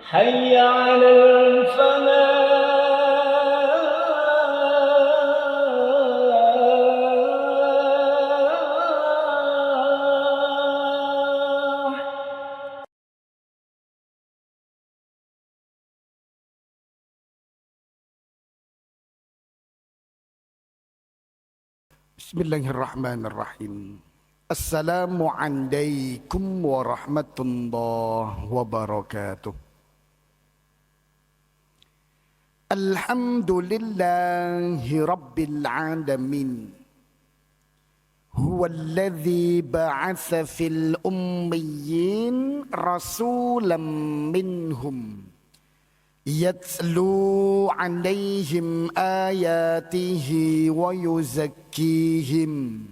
حي على الفلاح. Bismillahirrahmanirrahim. Assalamualaikum warahmatullahi wabarakatuh. Alhamdulillahi rabbil alamin. Huwallazi ba'atsa fil ummiyin rasulam minhum yatlu alaihim ayatihi wa yuzakkihim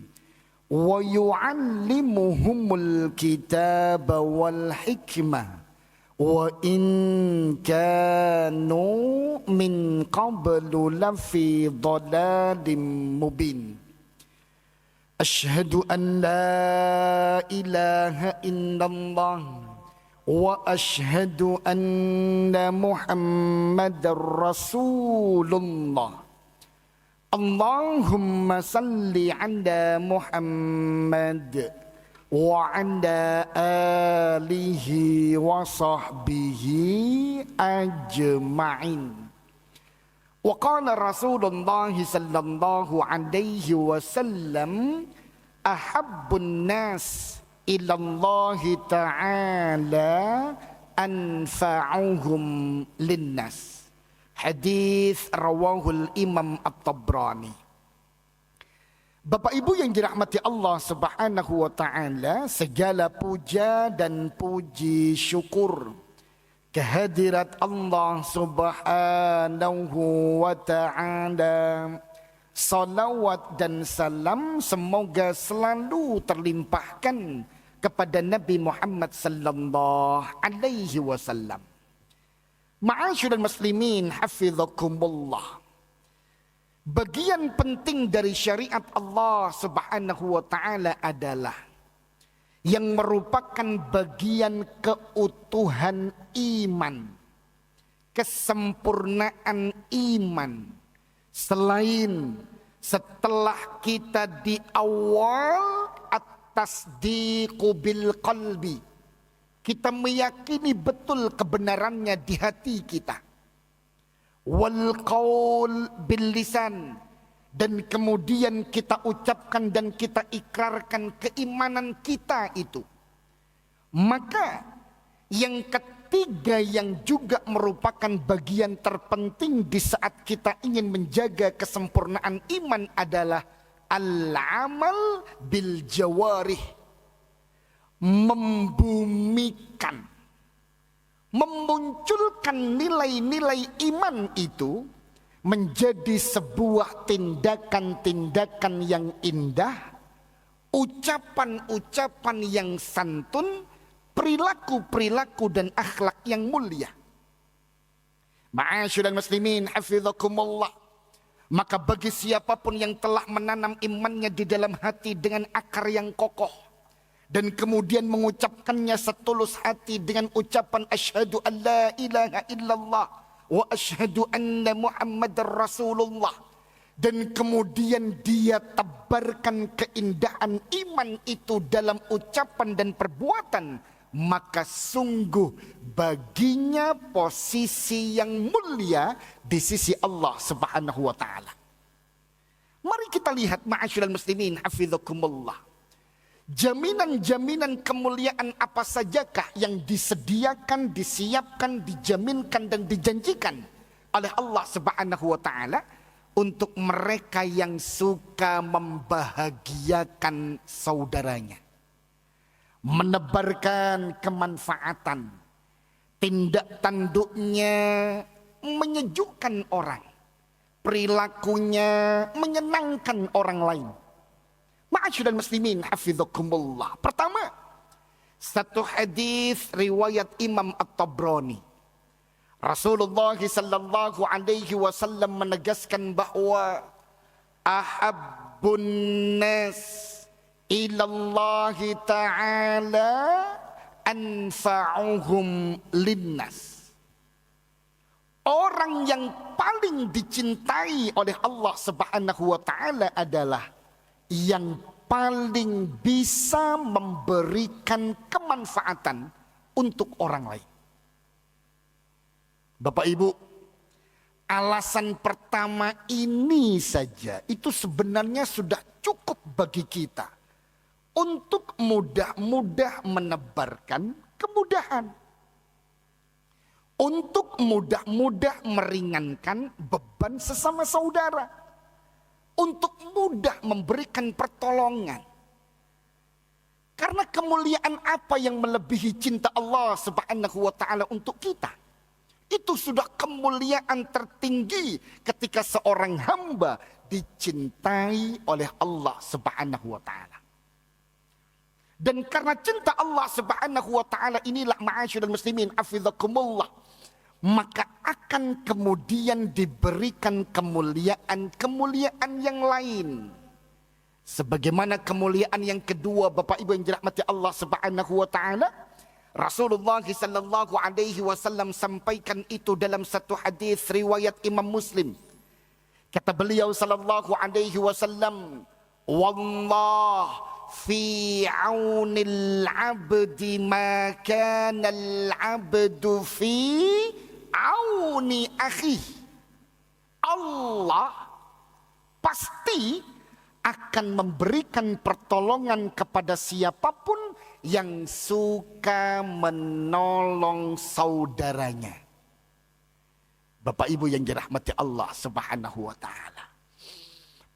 wa yu'allimuhumul kitaba wal hikmah wa in kanu min qablu lafi dhalalim mubin. Asyhadu an la ilaha illallah wa asyhadu anna Muhammadar Rasulullah. Allahumma salli ala Muhammad wa ala alihi wa sahbihi ajma'in. Wa qala Rasulullah sallallahu alaihi wasallam ahabbun nas ilallahi ta'ala anfa'uhum linnas. Hadis rawahul Imam At-Tabrani. Bapak Ibu yang dirahmati Allah Subhanahu wa taala, segala puja dan puji syukur kehadirat Allah Subhanahu wa taala. Salawat dan salam semoga selalu terlimpahkan kepada Nabi Muhammad sallallahu alaihi wasallam. Ma'asyiral muslimin hafizakumullah. Bagian penting dari syariat Allah Subhanahu wa taala adalah yang merupakan bagian keutuhan iman, kesempurnaan iman. Selain setelah kita di awal at-tasdiqu bil qalbi, kita meyakini betul kebenarannya di hati kita. Wal qaul bil lisan, dan kemudian kita ucapkan dan kita ikrarkan keimanan kita itu. Maka yang ketiga yang juga merupakan bagian terpenting di saat kita ingin menjaga kesempurnaan iman adalah al-amal bil jawarih. Membumikan, memunculkan nilai-nilai iman itu menjadi sebuah tindakan-tindakan yang indah, ucapan-ucapan yang santun, perilaku-perilaku dan akhlak yang mulia. Ma'asyiral muslimin hafizakumullah. Maka bagi siapapun yang telah menanam imannya di dalam hati dengan akar yang kokoh, dan kemudian mengucapkannya setulus hati dengan ucapan asyhadu an la ilaha illallah wa asyhadu anna Muhammadar Rasulullah, dan kemudian dia tebarkan keindahan iman itu dalam ucapan dan perbuatan, maka sungguh baginya posisi yang mulia di sisi Allah Subhanahu wa taala. Mari kita lihat ma'asyiral muslimin hafizakumullah. Jaminan-jaminan kemuliaan apa sajakah yang disediakan, disiapkan, dijaminkan dan dijanjikan oleh Allah Subhanahu wa taala untuk mereka yang suka membahagiakan saudaranya, menebarkan kemanfaatan, tindak tanduknya menyejukkan orang, perilakunya menyenangkan orang lain. Ma'asyiral muslimin hafizakumullah. Pertama, satu hadis riwayat Imam At-Tabrani. Rasulullah sallallahu alaihi wasallam menegaskan bahwa ahabbun nas ilallahi ta'ala anfa'uhum linnas. Orang yang paling dicintai oleh Allah Subhanahu wa taala adalah yang paling bisa memberikan kemanfaatan untuk orang lain. Bapak Ibu, alasan pertama ini saja itu sebenarnya sudah cukup bagi kita untuk mudah-mudah menebarkan kemudahan. Untuk mudah-mudah meringankan beban sesama saudara. Untuk mudah memberikan pertolongan. Karena kemuliaan apa yang melebihi cinta Allah Subhanahu wa taala untuk kita? Itu sudah kemuliaan tertinggi ketika seorang hamba dicintai oleh Allah Subhanahu wa taala. Dan karena cinta Allah Subhanahu wa taala inilah ma'asyiral muslimin hafizakumullah, maka akan kemudian diberikan kemuliaan yang lain. Sebagaimana kemuliaan yang kedua, Bapak Ibu yang dirahmati Allah Subhanahu wa taala, Rasulullah sallallahu alaihi wasallam sampaikan itu dalam satu hadis riwayat Imam Muslim. Kata beliau sallallahu alaihi wasallam, "Wallah fi aunil 'abdi ma kana al-'abdu fi auni akhi." Allah pasti akan memberikan pertolongan kepada siapapun yang suka menolong saudaranya. Bapak Ibu yang dirahmati Allah Subhanahu wa taala.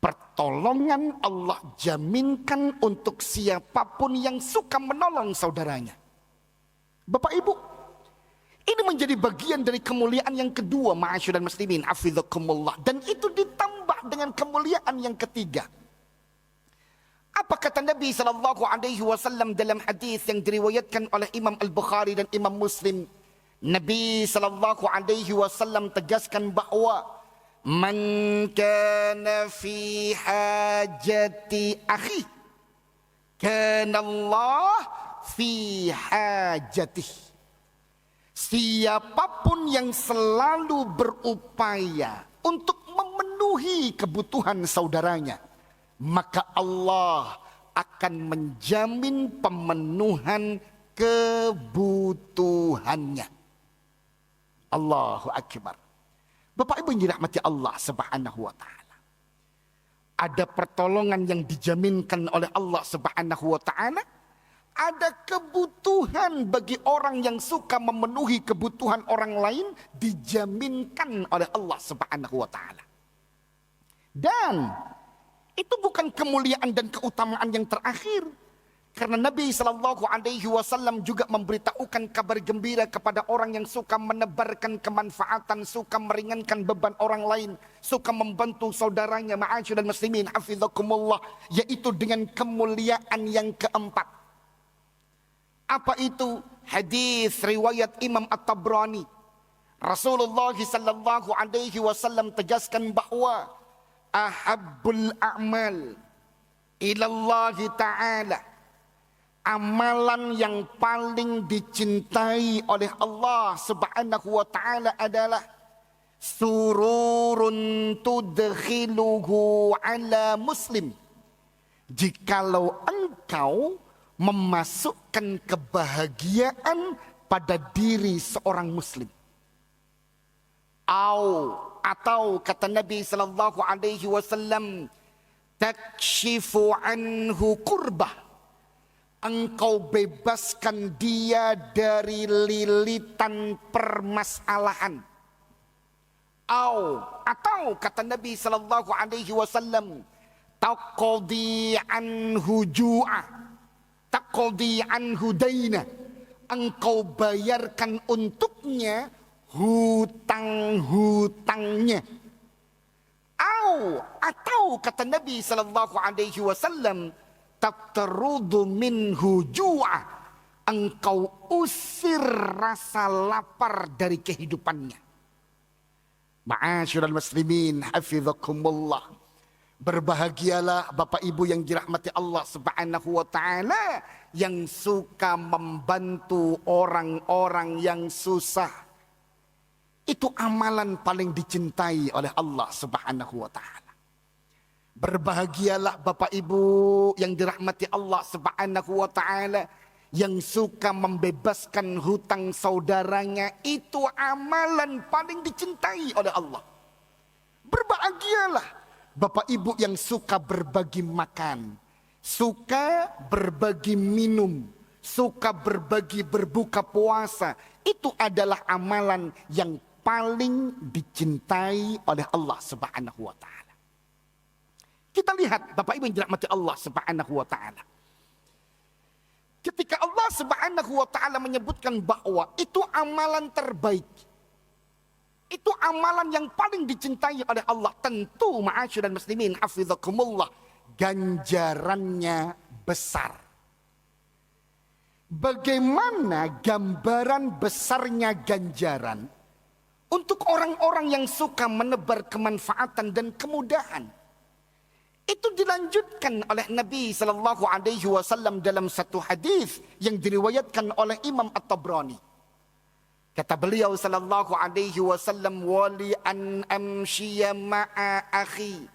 Pertolongan Allah jaminkan untuk siapapun yang suka menolong saudaranya. Bapak Ibu, ini menjadi bagian dari kemuliaan yang kedua, ma'asyiral muslimin hafizakumullah, dan itu ditambah dengan kemuliaan yang ketiga. Apa kata Nabi sallallahu alaihi wasallam dalam hadis yang diriwayatkan oleh Imam Al-Bukhari dan Imam Muslim? Nabi sallallahu alaihi wasallam tegaskan bahwa man kana fi hajati akhi kana Allah fi hajatihi. Siapapun yang selalu berupaya untuk memenuhi kebutuhan saudaranya, maka Allah akan menjamin pemenuhan kebutuhannya. Allahu Akbar. Bapak Ibu yang dirahmati Allah Subhanahu wa taala. Ada pertolongan yang dijaminkan oleh Allah Subhanahu wa taala. Ada kebutuhan bagi orang yang suka memenuhi kebutuhan orang lain dijaminkan oleh Allah Subhanahu wa taala. Dan itu bukan kemuliaan dan keutamaan yang terakhir. Karena Nabi sallallahu alaihi wasallam juga memberitahukan kabar gembira kepada orang yang suka menebarkan kemanfaatan, suka meringankan beban orang lain, suka membantu saudaranya, ma'asyiral muslimin hafizakumullah, yaitu dengan kemuliaan yang keempat. Apa itu? Hadis riwayat Imam At-Tabrani. Rasulullah sallallahu alaihi wasallam tegaskan bahwa ahabbul a'mal ilallahi ta'ala, amalan yang paling dicintai oleh Allah Subhanahu wa taala adalah sururun tudkhiluhu ala muslim. Jikalau engkau memasukkan kebahagiaan pada diri seorang muslim. Atau kata Nabi sallallahu alaihi wasallam, takshifu anhu kurbah, engkau bebaskan dia dari lilitan permasalahan. Atau kata Nabi sallallahu alaihi wasallam, taqdi anhu ju'a, taqdi anhu daina, engkau bayarkan untuknya hutang-hutangnya. Atau kata Nabi sallallahu alaihi wasallam, tatrudu minhu ju'a, engkau usir rasa lapar dari kehidupannya. Ma'asyiral muslimin hafizakumullah. Berbahagialah Bapak Ibu yang dirahmati Allah Subhanahu wa taala yang suka membantu orang-orang yang susah. Itu amalan paling dicintai oleh Allah Subhanahu wa ta'ala. Berbahagialah Bapak Ibu yang dirahmati Allah Subhanahu wa ta'ala, yang suka membebaskan hutang saudaranya. Itu amalan paling dicintai oleh Allah. Berbahagialah Bapak Ibu yang suka berbagi makan, suka berbagi minum, suka berbagi berbuka puasa. Itu adalah amalan yang paling dicintai oleh Allah Subhanahu wa ta'ala. Kita lihat Bapak Ibu yang dirahmati Allah Subhanahu wa ta'ala. Ketika Allah Subhanahu wa ta'ala menyebutkan bahwa itu amalan terbaik, itu amalan yang paling dicintai oleh Allah, tentu ma'asyiral muslimin hafizakumullah, ganjarannya besar. Bagaimana gambaran besarnya ganjaran untuk orang-orang yang suka menebar kemanfaatan dan kemudahan? Itu dilanjutkan oleh Nabi Sallallahu Alaihi Wasallam dalam satu hadis yang diriwayatkan oleh Imam At-Tabrani. Kata beliau Sallallahu Alaihi Wasallam, wali an amshiya ma'a akhi,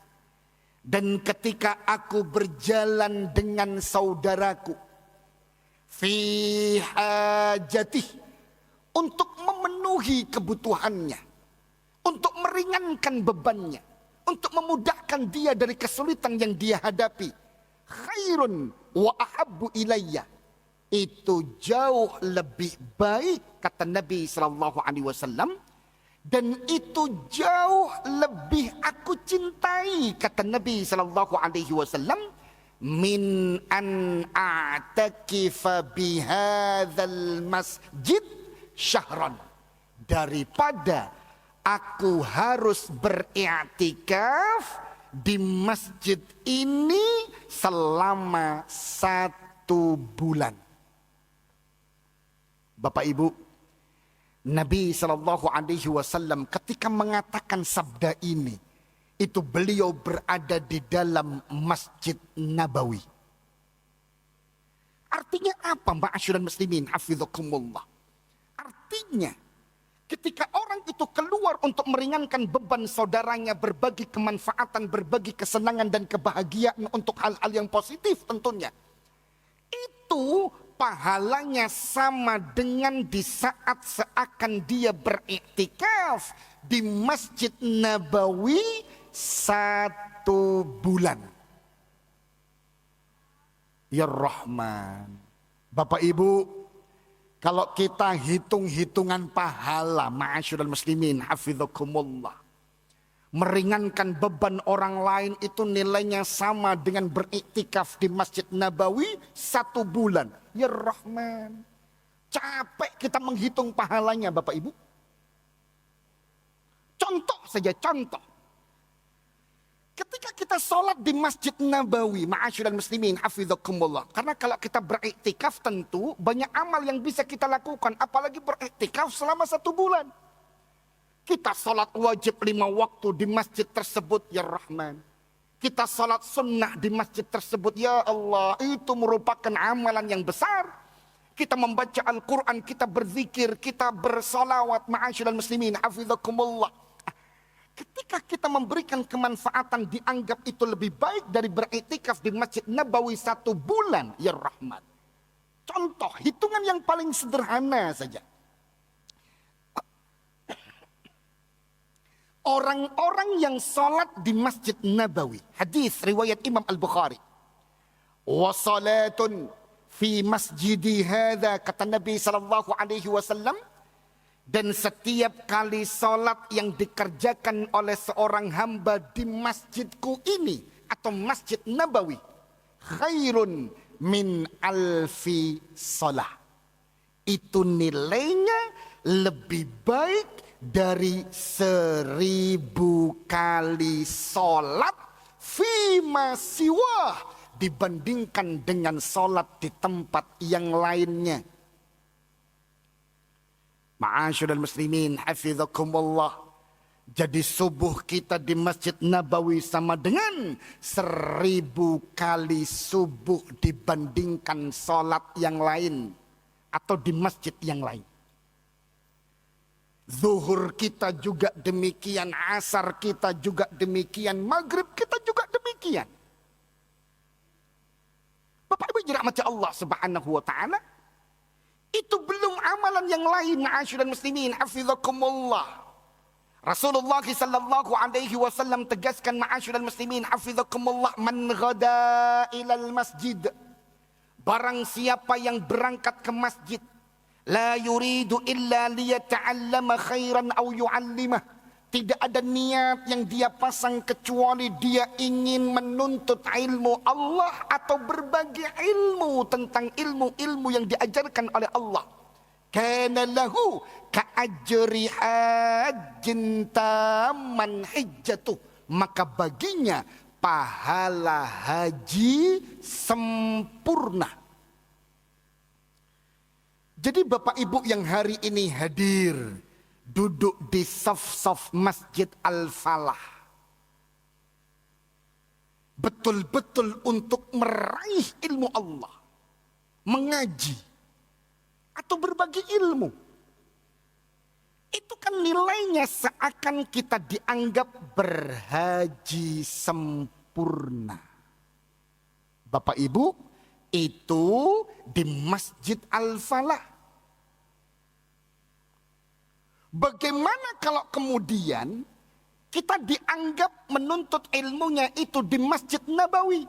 dan ketika aku berjalan dengan saudaraku, fi hajatih, untuk memenuhi kebutuhannya, untuk meringankan bebannya, untuk memudahkan dia dari kesulitan yang dia hadapi. Khairun wa ahabbu ilayya, itu jauh lebih baik, kata Nabi sallallahu alaihi wasallam, dan itu jauh lebih aku cintai, kata Nabi sallallahu alaihi wasallam, min an a'takifa bihadzal masjid syahran, daripada aku harus beriktikaf di masjid ini selama 1 bulan. Bapak Ibu, Nabi Shallallahu Alaihi Wasallam ketika mengatakan sabda ini, itu beliau berada di dalam Masjid Nabawi. Artinya apa, ma'asyiral muslimin hafizakumullah? Artinya ketika orang itu keluar untuk meringankan beban saudaranya, berbagi kemanfaatan, berbagi kesenangan dan kebahagiaan untuk hal-hal yang positif tentunya, itu pahalanya sama dengan di saat seakan dia beriktikaf di Masjid Nabawi 1 bulan. Ya Rahman. Bapak Ibu, kalau kita hitung-hitungan pahala, ma'asyiral muslimin hafizakumullah, meringankan beban orang lain itu nilainya sama dengan beriktikaf di Masjid Nabawi 1 bulan. Ya Rahman. Capek kita menghitung pahalanya Bapak Ibu. Contoh saja, contoh. Ketika kita sholat di Masjid Nabawi, ma'asyiral muslimin hafizakumullah, karena kalau kita beriktikaf tentu banyak amal yang bisa kita lakukan, apalagi beriktikaf selama 1 bulan. Kita sholat wajib 5 waktu di masjid tersebut, ya Rahman. Kita sholat sunnah di masjid tersebut, ya Allah, itu merupakan amalan yang besar. Kita membaca Al-Quran, kita berzikir, kita bersolawat, ma'asyiral muslimin hafizakumullah. Ketika kita memberikan kemanfaatan, dianggap itu lebih baik dari beriktikaf di Masjid Nabawi 1 bulan, ya Rahman. Contoh, hitungan yang paling sederhana saja. Orang-orang yang sholat di Masjid Nabawi, hadis riwayat Imam Al-Bukhari, wa salatun fi masjidi hadza, kata Nabi sallallahu alaihi wasallam, dan setiap kali sholat yang dikerjakan oleh seorang hamba di masjidku ini atau Masjid Nabawi, khairun min alfi sholah, itu nilainya lebih baik dari 1000 kali sholat fima siwah, dibandingkan dengan sholat di tempat yang lainnya. Ma'asyiral muslimin hafizakumullah, jadi subuh kita di Masjid Nabawi sama dengan 1000 kali subuh dibandingkan sholat yang lain atau di masjid yang lain. Zuhur kita juga demikian, asar kita juga demikian, maghrib kita juga demikian. Bapak Ibu dirahmati Allah Subhanahu wa taala, itu belum amalan yang lain, ma'asyiral muslimin, hafizakumullah. Rasulullah sallallahu alaihi wasallam tegaskan, ma'asyiral muslimin, hafizakumullah, man ghada ilal masjid, barang siapa yang berangkat ke masjid, la yuridu illa liyata'allama khairan aw yu'allimah, tidak ada niat yang dia pasang kecuali dia ingin menuntut ilmu Allah atau berbagi ilmu tentang ilmu-ilmu yang diajarkan oleh Allah. Kana lahu ka'ajri hajjin tamman hijjatuh, maka baginya pahala haji sempurna. Jadi Bapak Ibu yang hari ini hadir, duduk di saf-saf Masjid Al-Falah, betul-betul untuk meraih ilmu Allah, mengaji, atau berbagi ilmu. Itu kan nilainya seakan kita dianggap berhaji sempurna. Bapak Ibu, itu di Masjid Al-Falah. Bagaimana kalau kemudian kita dianggap menuntut ilmunya itu di Masjid Nabawi?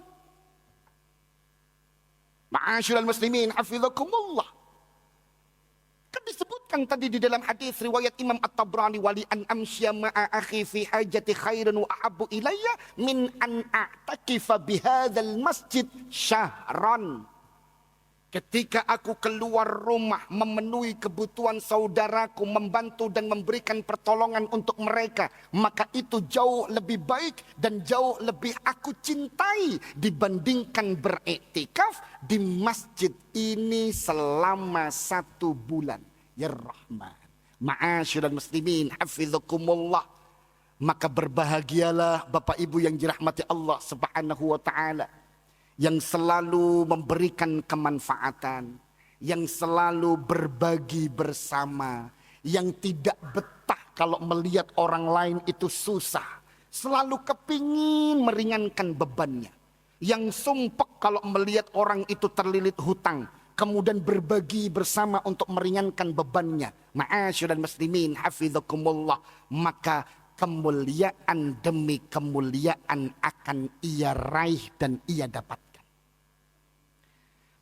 Ma'asyiral muslimin, hafizakumullah. Kan disebutkan tadi di dalam hadis riwayat Imam At-Tabrani, wali an amsya ma'a akhi fi hajati khairan wa ahabbu ilayya min an a'takifa bihadzal masjid syahran. Ketika aku keluar rumah memenuhi kebutuhan saudaraku, membantu dan memberikan pertolongan untuk mereka, maka itu jauh lebih baik dan jauh lebih aku cintai dibandingkan beriktikaf di masjid ini selama 1 bulan. Ya Rahman, ma'asyiral muslimin, hafizakumullah. Maka berbahagialah Bapak Ibu yang dirahmati Allah Subhanahu wa taala, yang selalu memberikan kemanfaatan, yang selalu berbagi bersama, yang tidak betah kalau melihat orang lain itu susah, selalu kepingin meringankan bebannya, yang sumpek kalau melihat orang itu terlilit hutang, kemudian berbagi bersama untuk meringankan bebannya. Ma'asyiral muslimin, hafizakumullah. Maka kemuliaan demi kemuliaan akan ia raih dan ia dapat.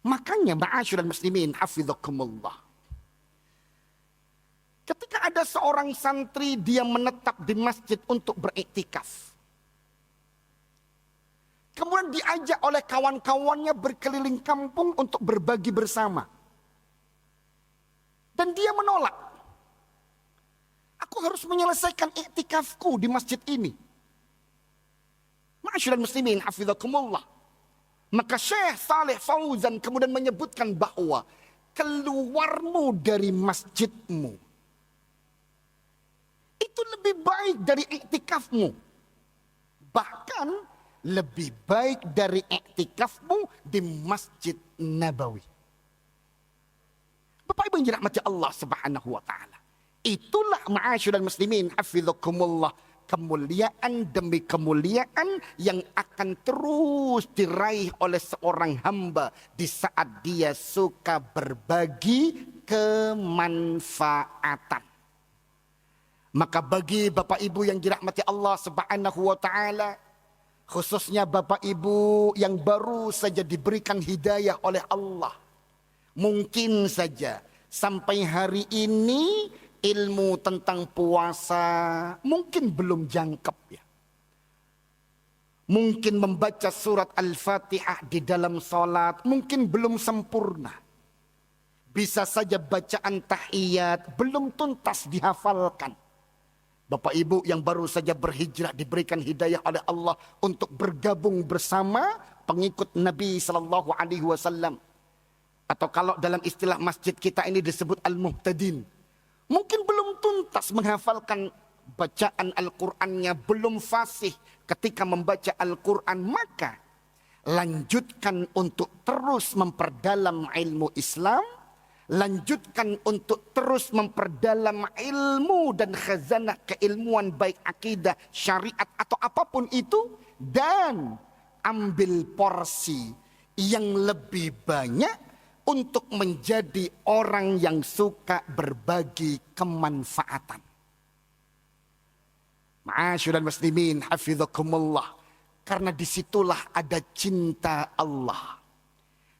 Makanya ma'asyiral muslimin, hafizakumullah, ketika ada seorang santri dia menetap di masjid untuk beriktikaf, kemudian diajak oleh kawan-kawannya berkeliling kampung untuk berbagi bersama, dan dia menolak. Aku harus menyelesaikan iktikafku di masjid ini. Ma'asyiral muslimin, hafizakumullah. Maka Syekh Saleh Fauzan kemudian menyebutkan bahwa keluarmu dari masjidmu itu lebih baik dari iktikafmu. Bahkan lebih baik dari iktikafmu di Masjid Nabawi. Bapak Ibu yang dirahmati Allah Subhanahu wa taala. Itulah ma'asyiral muslimin, hafizakumullah, kemuliaan demi kemuliaan yang akan terus diraih oleh seorang hamba di saat dia suka berbagi kemanfaatan. Maka bagi Bapak Ibu yang dirahmati Allah Subhanahu wa taala, khususnya Bapak Ibu yang baru saja diberikan hidayah oleh Allah, mungkin saja sampai hari ini ilmu tentang puasa mungkin belum jangkep ya. Mungkin membaca surat Al-Fatihah di dalam salat mungkin belum sempurna. Bisa saja bacaan tahiyat belum tuntas dihafalkan. Bapak Ibu yang baru saja berhijrah diberikan hidayah oleh Allah untuk bergabung bersama pengikut Nabi sallallahu alaihi wasallam. Atau kalau dalam istilah masjid kita ini disebut al-muhtadin. Mungkin belum tuntas menghafalkan bacaan Al-Qur'annya, belum fasih ketika membaca Al-Qur'an, maka lanjutkan untuk terus memperdalam ilmu Islam lanjutkan untuk terus memperdalam ilmu dan khazanah keilmuan baik akidah, syariat atau apapun itu, dan ambil porsi yang lebih banyak untuk menjadi orang yang suka berbagi kemanfaatan. Ma'asyiral muslimin hafizakumullah. Karena disitulah ada cinta Allah.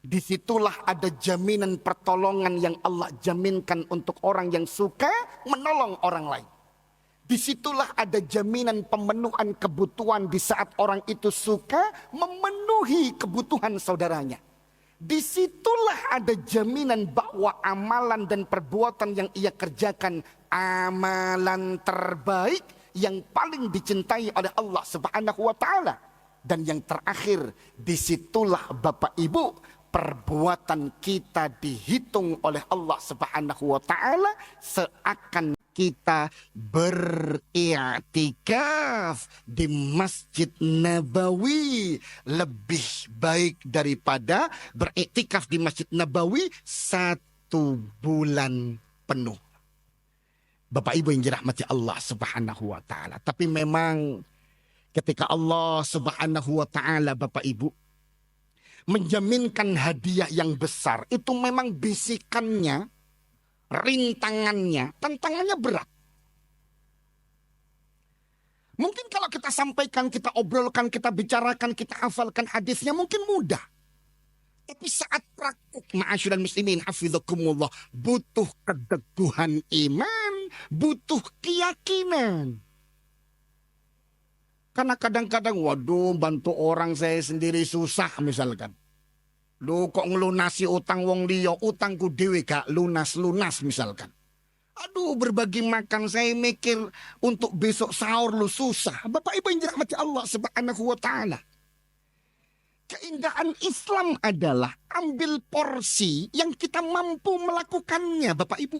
Disitulah ada jaminan pertolongan yang Allah jaminkan untuk orang yang suka menolong orang lain. Disitulah ada jaminan pemenuhan kebutuhan di saat orang itu suka memenuhi kebutuhan saudaranya. Disitulah ada jaminan bahwa amalan dan perbuatan yang ia kerjakan amalan terbaik yang paling dicintai oleh Allah Subhanahu wa ta'ala. Dan yang terakhir, disitulah Bapak Ibu, perbuatan kita dihitung oleh Allah Subhanahu wa ta'ala seakan kita beriktikaf di Masjid Nabawi. Lebih baik daripada beriktikaf di Masjid Nabawi 1 bulan penuh. Bapak Ibu yang dirahmati Allah Subhanahu wa ta'ala. Tapi memang ketika Allah Subhanahu wa ta'ala, Bapak Ibu, menjaminkan hadiah yang besar, itu memang bisikannya, rintangannya, tantangannya berat. Mungkin kalau kita sampaikan, kita obrolkan, kita bicarakan, kita hafalkan hadisnya mungkin mudah. Tapi saat praktik, ma'asyiral muslimin hafizakumullah, butuh keteguhan iman, butuh keyakinan. Karena kadang-kadang, waduh, bantu orang saya sendiri susah misalkan. Lu kok ngelunasi utang wong liya, utangku dhewe gak lunas-lunas misalkan. Aduh, berbagi makan saya mikir untuk besok sahur lu susah. Bapak Ibu yang dirahmati Allah Subhanahu wa ta'ala. Keindahan Islam adalah ambil porsi yang kita mampu melakukannya, Bapak Ibu.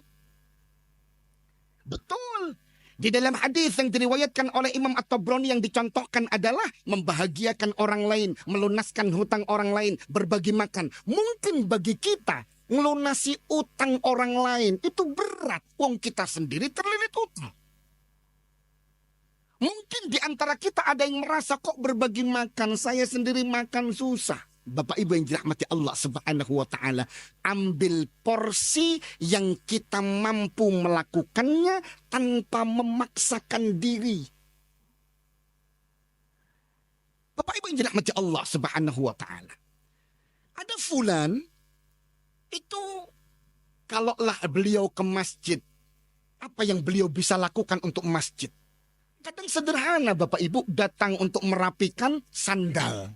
Betul. Di dalam hadis yang diriwayatkan oleh Imam At-Tabrani yang dicontohkan adalah membahagiakan orang lain, melunaskan hutang orang lain, berbagi makan. Mungkin bagi kita melunasi utang orang lain itu berat, wong kita sendiri terlilit utang. Mungkin di antara kita ada yang merasa kok berbagi makan, saya sendiri makan susah. Bapak Ibu yang dirahmati Allah Subhanahu wa ta'ala, ambil porsi yang kita mampu melakukannya tanpa memaksakan diri. Bapak Ibu yang dirahmati Allah Subhanahu wa ta'ala, ada fulan itu, kalaulah beliau ke masjid, apa yang beliau bisa lakukan untuk masjid? Kadang sederhana Bapak Ibu, datang untuk merapikan sandal.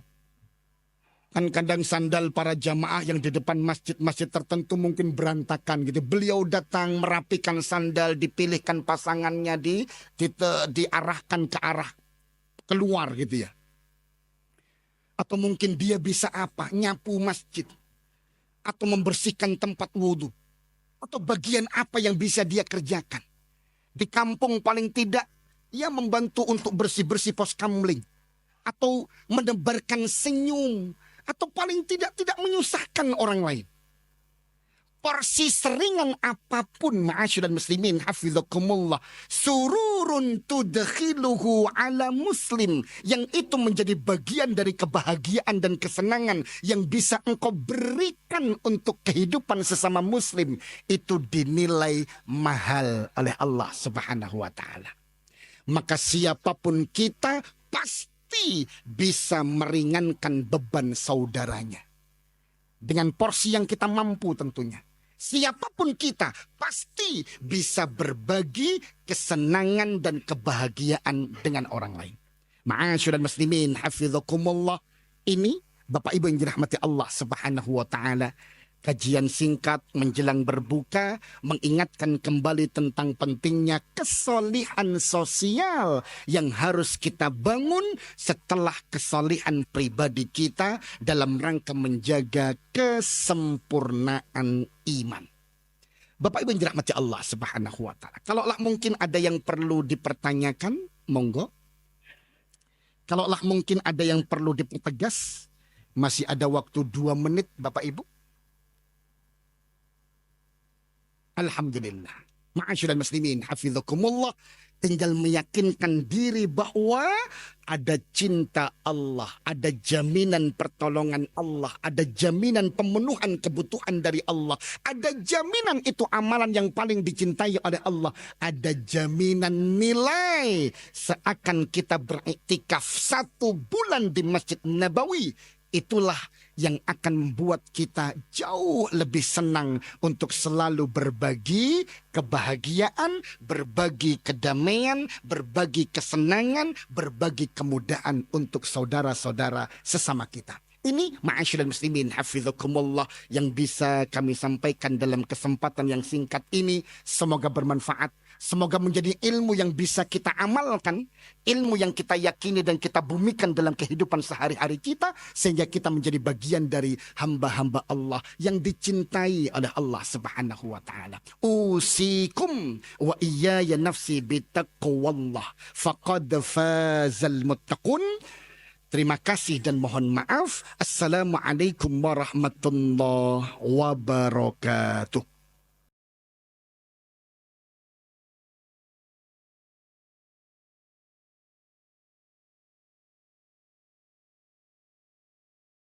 Kan kadang sandal para jamaah yang di depan masjid-masjid tertentu mungkin berantakan gitu. Beliau datang merapikan sandal, dipilihkan pasangannya, diarahkan ke arah keluar gitu ya. Atau mungkin dia bisa apa? Nyapu masjid. Atau membersihkan tempat wudhu. Atau bagian apa yang bisa dia kerjakan. Di kampung paling tidak, ia membantu untuk bersih-bersih pos kamling. Atau menebarkan senyum. Atau paling tidak menyusahkan orang lain. Porsi seringan apapun, ma'asyiral muslimin hafizakumullah, sururun tudkhiluhu ala muslim, yang itu menjadi bagian dari kebahagiaan dan kesenangan yang bisa engkau berikan untuk kehidupan sesama muslim, itu dinilai mahal oleh Allah Subhanahu wa ta'ala. Maka siapapun kita pasti bisa meringankan beban saudaranya. Dengan porsi yang kita mampu tentunya. Siapapun kita pasti bisa berbagi kesenangan dan kebahagiaan dengan orang lain. Ma'asyiral muslimin hafizakumullah, ini Bapak Ibu yang dirahmati Allah Subhanahu wa ta'ala, kajian singkat menjelang berbuka mengingatkan kembali tentang pentingnya kesolihan sosial yang harus kita bangun setelah kesolihan pribadi kita dalam rangka menjaga kesempurnaan iman. Bapak Ibu yang dirahmati Allah Subhanahu wa ta'ala, kalaulah mungkin ada yang perlu dipertanyakan, monggo. Kalaulah mungkin ada yang perlu dipertegas, masih ada waktu 2 menit Bapak Ibu. Alhamdulillah. Ma'asyiral muslimin, hafizakumullah. Tinggal meyakinkan diri bahwa ada cinta Allah, ada jaminan pertolongan Allah, ada jaminan pemenuhan kebutuhan dari Allah, ada jaminan itu amalan yang paling dicintai oleh Allah, ada jaminan nilai seakan kita beriktikaf 1 bulan di Masjid Nabawi. Itulah yang akan membuat kita jauh lebih senang untuk selalu berbagi kebahagiaan, berbagi kedamaian, berbagi kesenangan, berbagi kemudahan untuk saudara-saudara sesama kita. Ini ma'asyiral muslimin hafizakumullah yang bisa kami sampaikan dalam kesempatan yang singkat ini. Semoga bermanfaat. Semoga menjadi ilmu yang bisa kita amalkan, ilmu yang kita yakini dan kita bumikan dalam kehidupan sehari-hari kita, sehingga kita menjadi bagian dari hamba-hamba Allah yang dicintai oleh Allah Subhanahu wa taala. Usikum wa iyaya nafsi bitaqwallah faqad fazal muttaqun. Terima kasih dan mohon maaf. Assalamualaikum warahmatullahi wabarakatuh.